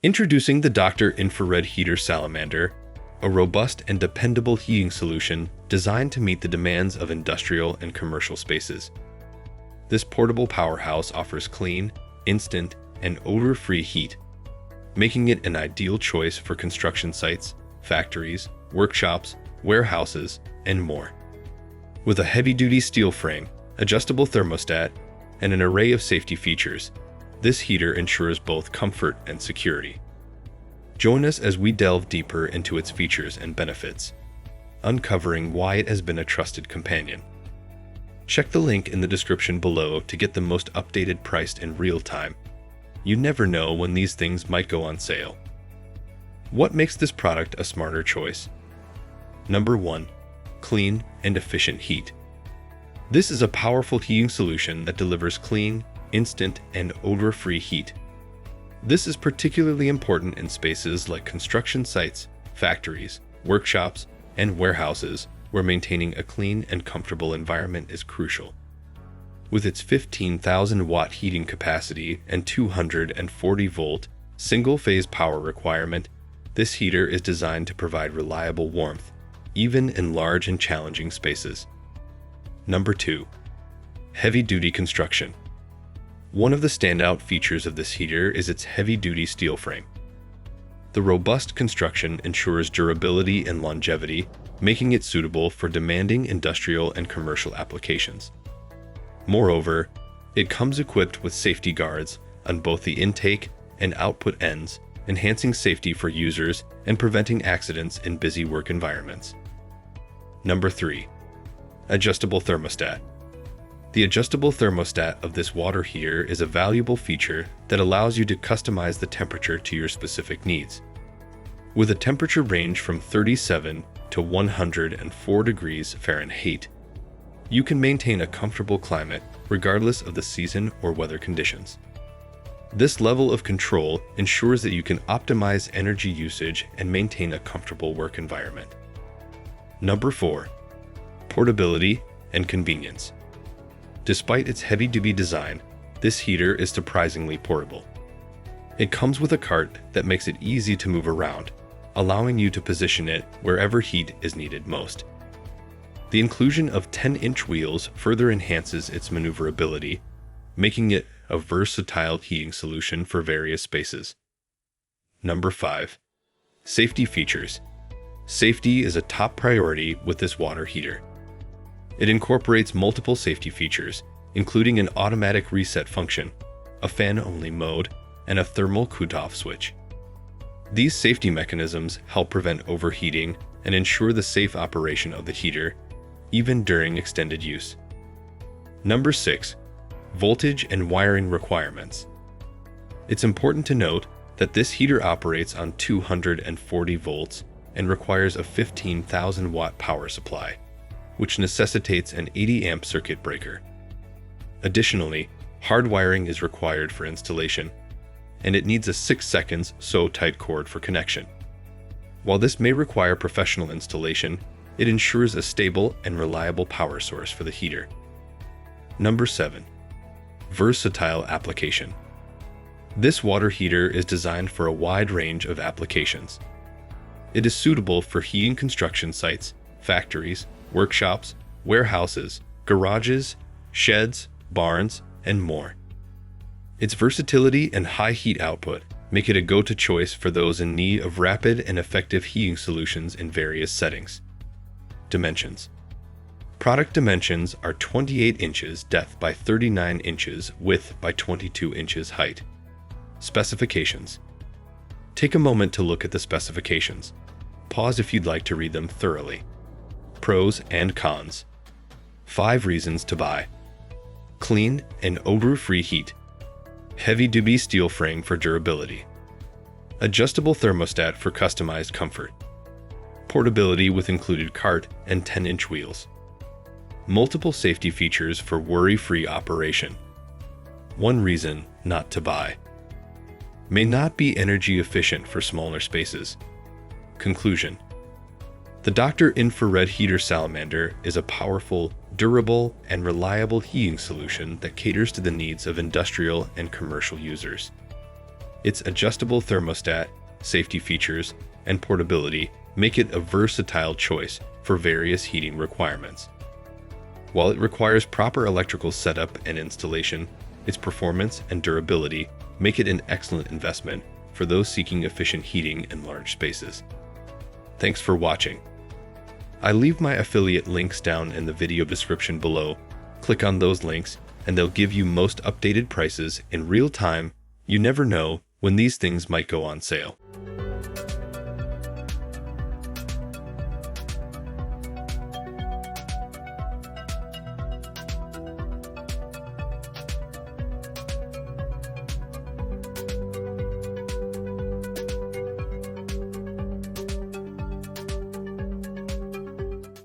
Introducing the Infrared Heater Salamander, a robust and dependable heating solution designed to meet the demands of industrial and commercial spaces. This portable powerhouse offers clean, instant, and odor-free heat, making it an ideal choice for construction sites, factories, workshops, warehouses, and more. With a heavy-duty steel frame, adjustable thermostat, and an array of safety features, this heater ensures both comfort and security. Join us as we delve deeper into its features and benefits, uncovering why it has been a trusted companion. Check the link in the description below to get the most updated price in real time. You never know when these things might go on sale. What makes this product a smarter choice? Number 1. Clean and efficient heat. This is a powerful heating solution that delivers clean, instant, and odor-free heat. This is particularly important in spaces like construction sites, factories, workshops, and warehouses where maintaining a clean and comfortable environment is crucial. With its 15,000-watt heating capacity and 240-volt single-phase power requirement, this heater is designed to provide reliable warmth, even in large and challenging spaces. Number 2. Heavy-duty construction. One of the standout features of this heater is its heavy-duty steel frame. The robust construction ensures durability and longevity, making it suitable for demanding industrial and commercial applications. Moreover, it comes equipped with safety guards on both the intake and output ends, enhancing safety for users and preventing accidents in busy work environments. Number 3. Adjustable thermostat. The adjustable thermostat of this water heater is a valuable feature that allows you to customize the temperature to your specific needs. With a temperature range from 37 to 104 degrees Fahrenheit, you can maintain a comfortable climate regardless of the season or weather conditions. This level of control ensures that you can optimize energy usage and maintain a comfortable work environment. Number 4. Portability and convenience. Despite its heavy-duty design, this heater is surprisingly portable. It comes with a cart that makes it easy to move around, allowing you to position it wherever heat is needed most. The inclusion of 10-inch wheels further enhances its maneuverability, making it a versatile heating solution for various spaces. Number 5. Safety features. Safety is a top priority with this water heater. It incorporates multiple safety features, including an automatic reset function, a fan-only mode, and a thermal cutoff switch. These safety mechanisms help prevent overheating and ensure the safe operation of the heater, even during extended use. Number 6. Voltage and wiring requirements. It's important to note that this heater operates on 240 volts and requires a 15,000-watt power supply, which necessitates an 80-amp circuit breaker. Additionally, hard wiring is required for installation, and it needs a 6 seconds sew-tight cord for connection. While this may require professional installation, it ensures a stable and reliable power source for the heater. Number 7. Versatile application. This water heater is designed for a wide range of applications. It is suitable for heating construction sites, factories, workshops, warehouses, garages, sheds, barns, and more. Its versatility and high heat output make it a go-to choice for those in need of rapid and effective heating solutions in various settings. Dimensions. Product dimensions are 28 inches depth by 39 inches width by 22 inches height. Specifications. Take a moment to look at the specifications. Pause if you'd like to read them thoroughly. Pros and cons. 5 reasons to buy. Clean and odor-free heat. Heavy-duty steel frame for durability. Adjustable thermostat for customized comfort. Portability with included cart and 10-inch wheels. Multiple safety features for worry-free operation. 1 reason not to buy. May not be energy efficient for smaller spaces. Conclusion. The Infrared Heater Salamander is a powerful, durable, and reliable heating solution that caters to the needs of industrial and commercial users. Its adjustable thermostat, safety features, and portability make it a versatile choice for various heating requirements. While it requires proper electrical setup and installation, its performance and durability make it an excellent investment for those seeking efficient heating in large spaces. Thanks for watching. I leave my affiliate links down in the video description below. Click on those links and they'll give you most updated prices in real time. You never know when these things might go on sale.